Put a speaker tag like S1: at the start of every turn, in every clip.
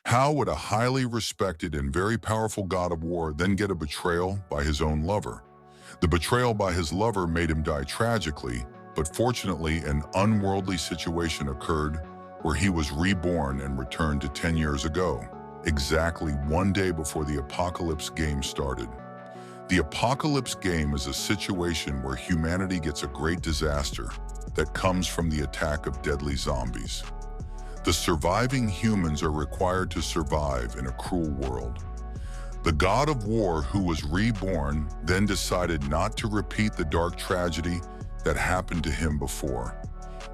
S1: How would a highly respected and very powerful god of war then get a betrayal by his own lover? The betrayal by his lover made him die tragically, but fortunately an unworldly situation occurred where he was reborn and returned to 10 years ago, exactly one day before the apocalypse game started. The apocalypse game is a situation where humanity gets a great disaster that comes from the attack of deadly zombies. The surviving humans are required to survive in a cruel world. The god of war, who was reborn, then decided not to repeat the dark tragedy that happened to him before,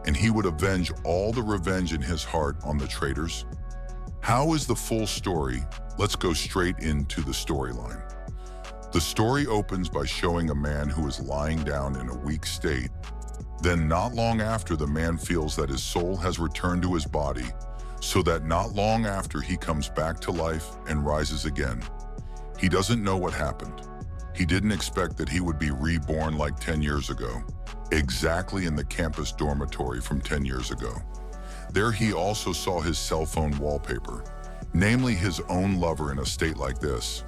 S1: and he would avenge all the revenge in his heart on the traitors. How is the full story? Let's go straight into the storyline. The story opens by showing a man who is lying down in a weak state. Then not long after, the man feels that his soul has returned to his body, so that not long after he comes back to life and rises again. He doesn't know what happened. He didn't expect that he would be reborn like 10 years ago, exactly in the campus dormitory from 10 years ago. There he also saw his cell phone wallpaper, namely his own lover in a state like this.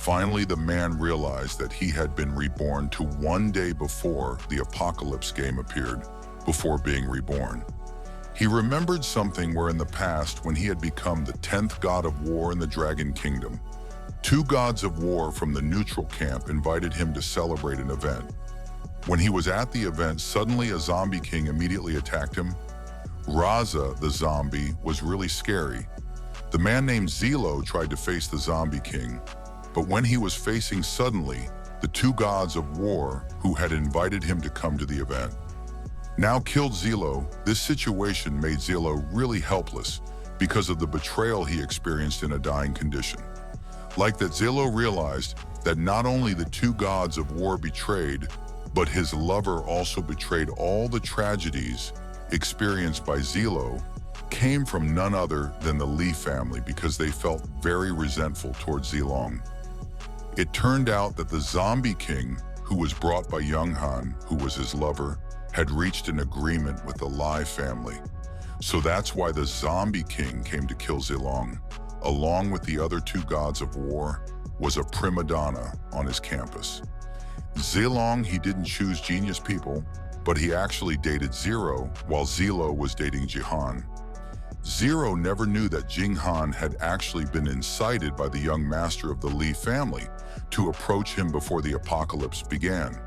S1: Finally, the man realized that he had been reborn to one day before the apocalypse game appeared, before being reborn. He remembered something where in the past, when he had become the 10th god of war in the Dragon Kingdom, two gods of war from the neutral camp invited him to celebrate an event. When he was at the event, suddenly a zombie king immediately attacked him. Raza, the zombie, was really scary. The man named Zelo tried to face the zombie king, but when he was facing, suddenly, the two gods of war who had invited him to come to the event now killed Zelo. This situation made Zelo really helpless because of the betrayal he experienced in a dying condition. Like that, Zelo realized that not only the two gods of war betrayed, but his lover also betrayed. All the tragedies experienced by Zelo came from none other than the Lee family because they felt very resentful towards Zilong. It turned out that the zombie king, who was brought by Young Han, who was his lover, had reached an agreement with the Lai family. So that's why the zombie king came to kill Zilong. Along with the other two gods of war, was a prima donna on his campus. Zilong, he didn't choose genius people, but he actually dated Zero while Zelo was dating Jihan. Zero never knew that Jinghan had actually been incited by the young master of the Li family to approach him before the apocalypse began.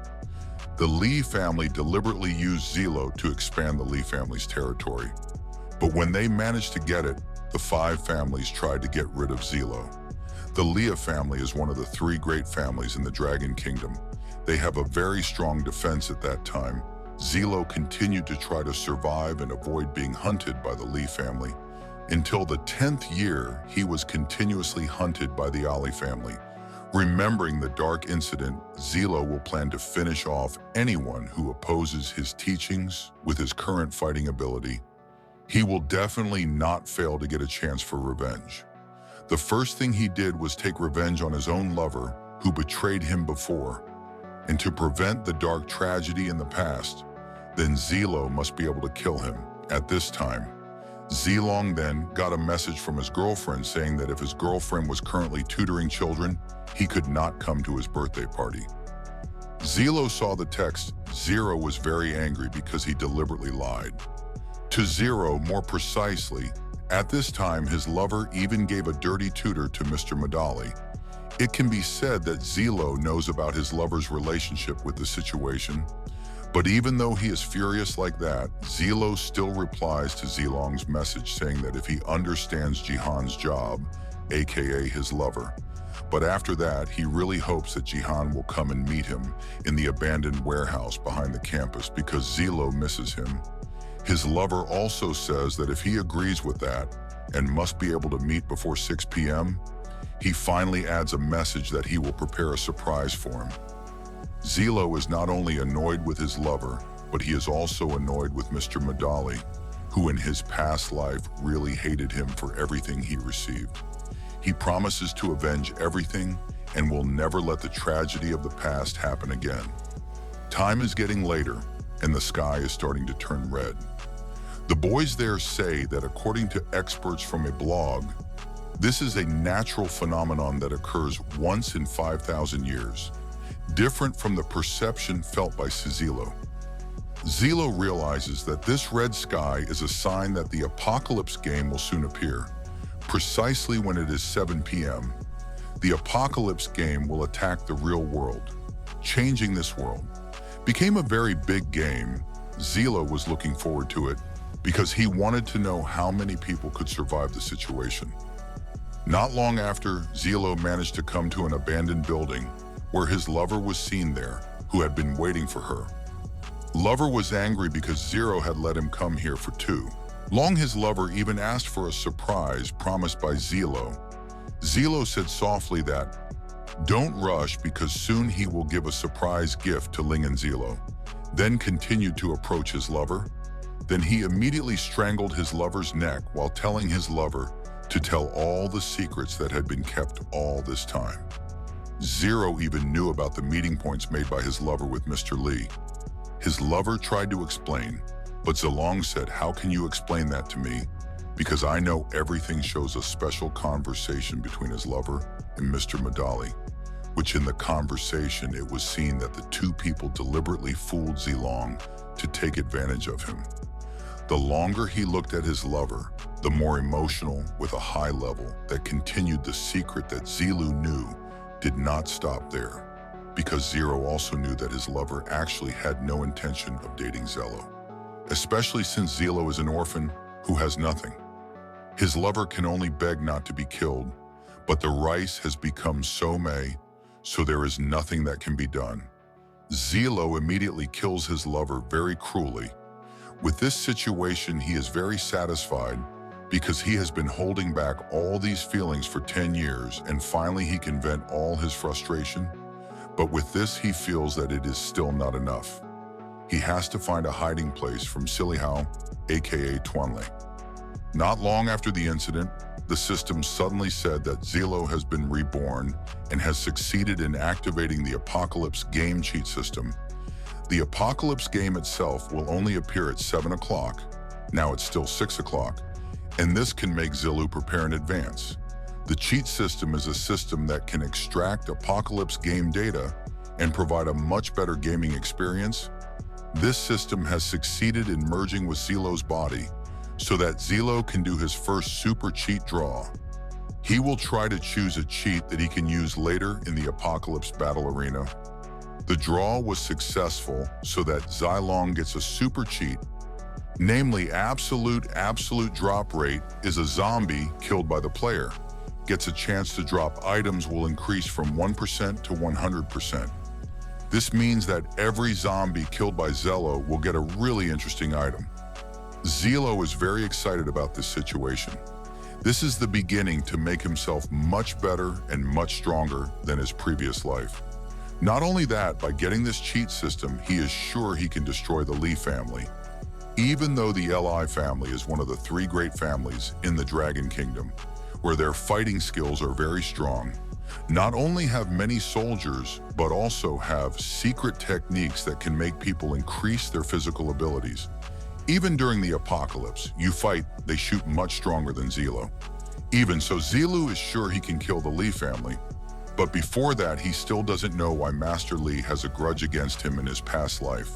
S1: The Li family deliberately used Zelo to expand the Li family's territory. But when they managed to get it, the five families tried to get rid of Zelo. The Lia family is one of the three great families in the Dragon Kingdom. They have a very strong defense at that time. Zelo continued to try to survive and avoid being hunted by the Li family. Until the 10th year, he was continuously hunted by the Ali family. Remembering the dark incident, Zelo will plan to finish off anyone who opposes his teachings with his current fighting ability. He will definitely not fail to get a chance for revenge. The first thing he did was take revenge on his own lover, who betrayed him before. And to prevent the dark tragedy in the past, then Zelo must be able to kill him. At this time, Zilong then got a message from his girlfriend saying that if his girlfriend was currently tutoring children, he could not come to his birthday party. Zelo saw the text. Zero was very angry because he deliberately lied. To Zero, more precisely, at this time his lover even gave a dirty tutor to Mr. Madali. It can be said that Zelo knows about his lover's relationship with the situation, but even though he is furious like that, Zelo still replies to Zilong's message saying that if he understands Jihan's job, aka his lover. But after that, he really hopes that Jihan will come and meet him in the abandoned warehouse behind the campus because Zelo misses him. His lover also says that if he agrees with that and must be able to meet before 6 p.m., he finally adds a message that he will prepare a surprise for him. Zelo is not only annoyed with his lover, but he is also annoyed with Mr. Madali, who in his past life really hated him for everything he received. He promises to avenge everything and will never let the tragedy of the past happen again. Time is getting later, and the sky is starting to turn red. The boys there say that according to experts from a blog, This is a natural phenomenon that occurs once in 5,000 years, different from the perception felt by Zelo. Zelo realizes that this red sky is a sign that the apocalypse game will soon appear. Precisely when it is 7 p.m., the apocalypse game will attack the real world. Changing this world became a very big game. Zelo was looking forward to it because he wanted to know how many people could survive the situation. Not long after, Zelo managed to come to an abandoned building where his lover was seen there, who had been waiting for her. Lover was angry because Zero had let him come here for too long. His lover even asked for a surprise promised by Zelo. Zelo said softly that, "Don't rush because soon he will give a surprise gift to Ling and Zelo," then continued to approach his lover. Then he immediately strangled his lover's neck while telling his lover to tell all the secrets that had been kept all this time. Zero even knew about the meeting points made by his lover with Mr. Lee. His lover tried to explain, but Zalong said, "How can you explain that to me? Because I know everything." Shows a special conversation between his lover and Mr. Madali, which in the conversation it was seen that the two people deliberately fooled Zilong to take advantage of him. The longer he looked at his lover, the more emotional with a high level that continued. The secret that Zilu knew did not stop there, because Zero also knew that his lover actually had no intention of dating Zelo, especially since Zelo is an orphan who has nothing. His lover can only beg not to be killed, but the rice has become so made, so there is nothing that can be done. Zelo immediately kills his lover very cruelly. With this situation, he is very satisfied because he has been holding back all these feelings for 10 years and finally he can vent all his frustration. But with this, he feels that it is still not enough. He has to find a hiding place from Silly Hao, aka Tuanle. Not long after the incident, the system suddenly said that Zelo has been reborn and has succeeded in activating the Apocalypse game cheat system. The Apocalypse game itself will only appear at 7 o'clock. Now it's still 6 o'clock, and this can make Zelu prepare in advance. The cheat system is a system that can extract Apocalypse game data and provide a much better gaming experience. This system has succeeded in merging with Zelo's body so that Zelo can do his first super cheat draw. He will try to choose a cheat that he can use later in the Apocalypse battle arena. The draw was successful so that Zilong gets a super cheat, namely absolute drop rate is a zombie killed by the player. Gets a chance to drop items will increase from 1% to 100%. This means that every zombie killed by Zelo will get a really interesting item. Zelo is very excited about this situation. This is the beginning to make himself much better and much stronger than his previous life. Not only that, by getting this cheat system, he is sure he can destroy the Lee family. Even though the Li family is one of the 3 great families in the Dragon Kingdom, where their fighting skills are very strong, not only have many soldiers, but also have secret techniques that can make people increase their physical abilities. Even during the apocalypse, you fight, they shoot much stronger than Zelo. Even so, Zelu is sure he can kill the Lee family, but before that, he still doesn't know why Master Lee has a grudge against him in his past life.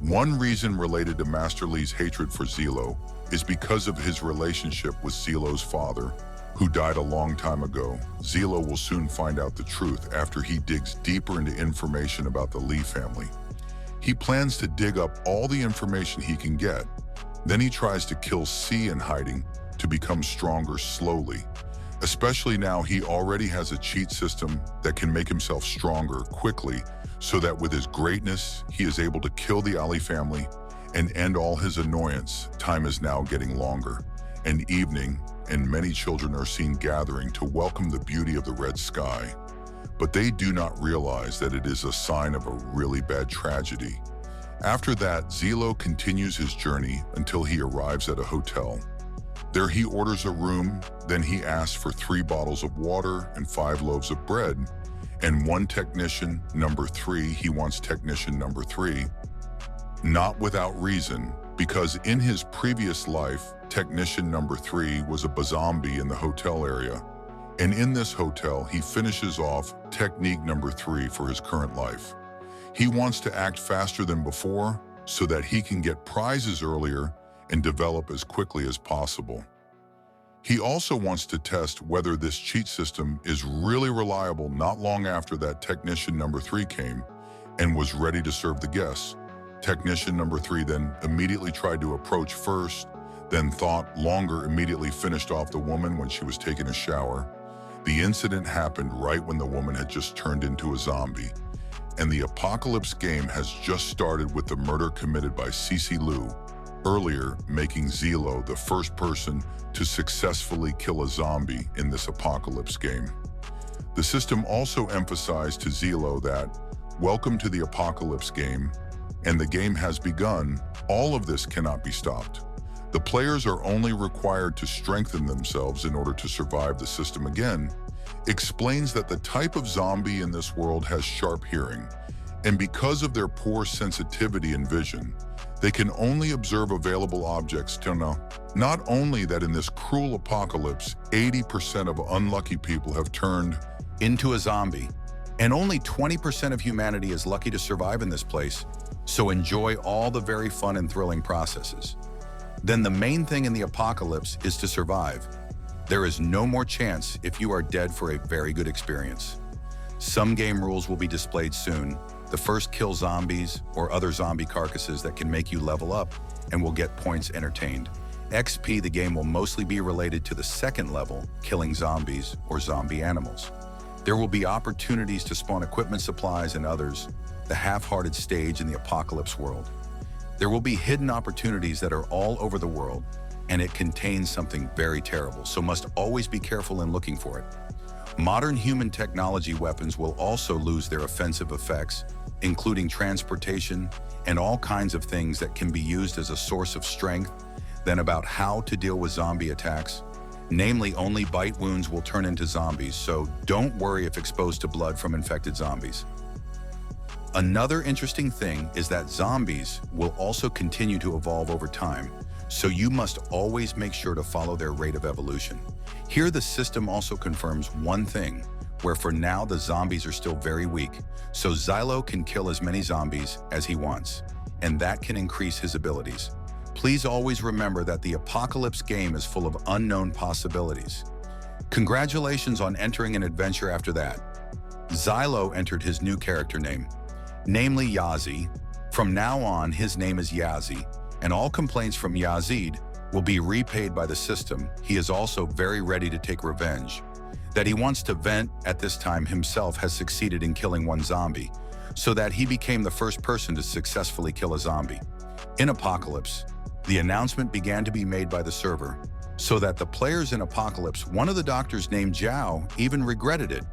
S1: One reason related to Master Lee's hatred for Zelo is because of his relationship with Zelo's father, who died a long time ago. Zelo will soon find out the truth after he digs deeper into information about the Lee family. He plans to dig up all the information he can get. Then he tries to kill C in hiding to become stronger slowly. Especially now he already has a cheat system that can make himself stronger quickly, so that with his greatness, he is able to kill the Ali family and end all his annoyance. Time is now getting longer, and evening, and many children are seen gathering to welcome the beauty of the red sky. But they do not realize that it is a sign of a really bad tragedy. After that, Zelo continues his journey until he arrives at a hotel. There he orders a room, then he asks for 3 bottles of water and 5 loaves of bread, and 1 technician, number 3. He wants technician number 3. Not without reason, because in his previous life, technician number 3 was a zombie in the hotel area. And in this hotel, he finishes off technique number 3 for his current life. He wants to act faster than before so that he can get prizes earlier and develop as quickly as possible. He also wants to test whether this cheat system is really reliable not long after that technician number 3 came and was ready to serve the guests. Technician number 3 then immediately tried to approach first, then thought longer, immediately finished off the woman when she was taking a shower. The incident happened right when the woman had just turned into a zombie. And the apocalypse game has just started with the murder committed by Cece Liu, earlier making Zelo the first person to successfully kill a zombie in this apocalypse game. The system also emphasized to Zelo that, welcome to the apocalypse game, and the game has begun. All of this cannot be stopped. The players are only required to strengthen themselves in order to survive the system again. Explains that the type of zombie in this world has sharp hearing, and because of their poor sensitivity and vision, they can only observe available objects to know. Not only that in this cruel apocalypse, 80% of unlucky people have turned
S2: into a zombie, and only 20% of humanity is lucky to survive in this place, so enjoy all the very fun and thrilling processes. Then the main thing in the apocalypse is to survive. There is no more chance if you are dead for a very good experience. Some game rules will be displayed soon. The first, kill zombies or other zombie carcasses that can make you level up and will get points entertained. XP, the game will mostly be related to the second level, killing zombies or zombie animals. There will be opportunities to spawn equipment supplies and others, the half-hearted stage in the apocalypse world. There will be hidden opportunities that are all over the world, and it contains something very terrible, so must always be careful in looking for it. Modern human technology weapons will also lose their offensive effects, including transportation and all kinds of things that can be used as a source of strength. Then about how to deal with zombie attacks. Namely, only bite wounds will turn into zombies, so don't worry if exposed to blood from infected zombies. Another interesting thing is that zombies will also continue to evolve over time, so you must always make sure to follow their rate of evolution. Here the system also confirms one thing, where for now the zombies are still very weak, so Xylo can kill as many zombies as he wants, and that can increase his abilities. Please always remember that the apocalypse game is full of unknown possibilities. Congratulations on entering an adventure after that. Xylo entered his new character name, namely Yazi. From now on, his name is Yazi, and all complaints from Yazid will be repaid by the system. He is also very ready to take revenge. That he wants to vent at this time himself has succeeded in killing one zombie, so that he became the first person to successfully kill a zombie. In Apocalypse, the announcement began to be made by the server, so that the players in Apocalypse, one of the doctors named Zhao, even regretted it,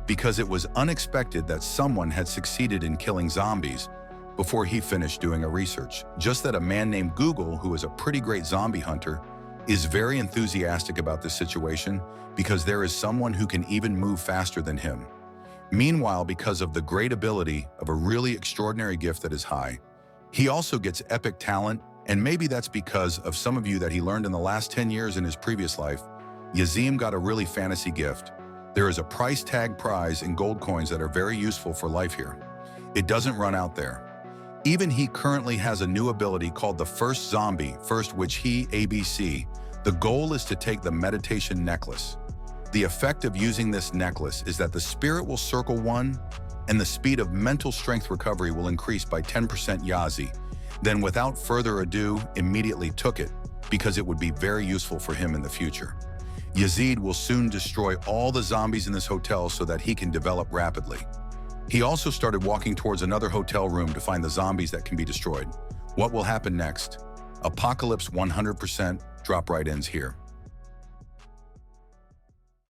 S2: because it was unexpected that someone had succeeded in killing zombies before he finished doing a research. Just that a man named Google, who is a pretty great zombie hunter, is very enthusiastic about this situation because there is someone who can even move faster than him. Meanwhile, because of the great ability of a really extraordinary gift that is high, he also gets epic talent, and maybe that's because of some of you that he learned in the last 10 years in his previous life. Yazim got a really fantasy gift. There is a price tag prize in gold coins that are very useful for life here. It doesn't run out there. Even he currently has a new ability called the First Zombie, which he, ABC. The goal is to take the meditation necklace. The effect of using this necklace is that the spirit will circle one, and the speed of mental strength recovery will increase by 10%. Yazi then, without further ado, immediately took it because it would be very useful for him in the future. Yazid will soon destroy all the zombies in this hotel so that he can develop rapidly. He also started walking towards another hotel room to find the zombies that can be destroyed. What will happen next? Apocalypse 100%. Drop right ends here.